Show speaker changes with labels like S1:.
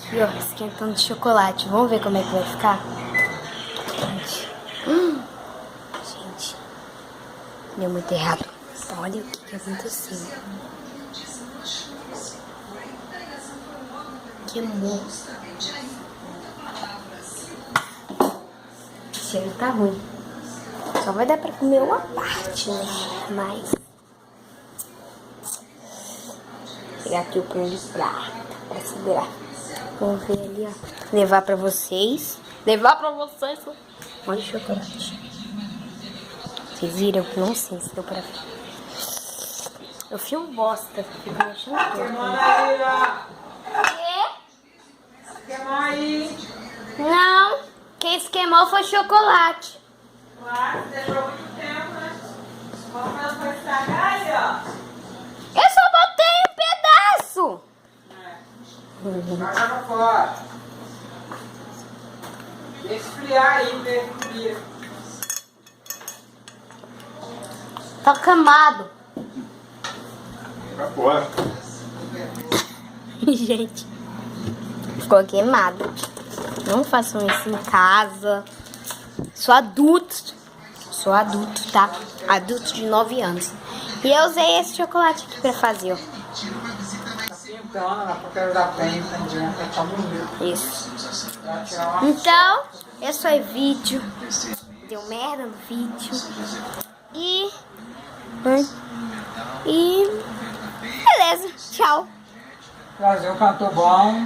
S1: aqui, ó, esquentando de chocolate. Vamos ver como é que vai ficar? Gente. Gente. Deu muito errado. Olha o que aconteceu. Queimou. O cheiro tá ruim. Só vai dar pra comer uma parte, né? Mas... Vou pegar aqui o pão de prata pra segurar. Vamos ver ali, ó. Levar pra vocês. Levar pra vocês. Olha o chocolate. Vocês viram? Não sei se deu pra ver. Eu filmo bosta. Fico mexendo tudo.
S2: Queimou aí.
S1: Não. Quem se queimou foi chocolate.
S2: Claro, deixou muito tempo, né? Como ela vai estragar aí, ó.
S1: Eu só botei um pedaço.
S2: Joga fora. Deixa esfriar aí, né?
S1: Tá queimado.
S3: Joga fora.
S1: Gente. Ficou queimado. Não façam isso em casa. Sou adulto. Sou adulto, tá? Adulto de 9 anos. E eu usei esse chocolate aqui pra fazer, ó.
S2: Então, na porcaria da frente, tá bonito.
S1: Isso. Então, esse foi o vídeo. Deu merda no vídeo. E... beleza. Tchau.
S2: Trazer um cantor bom.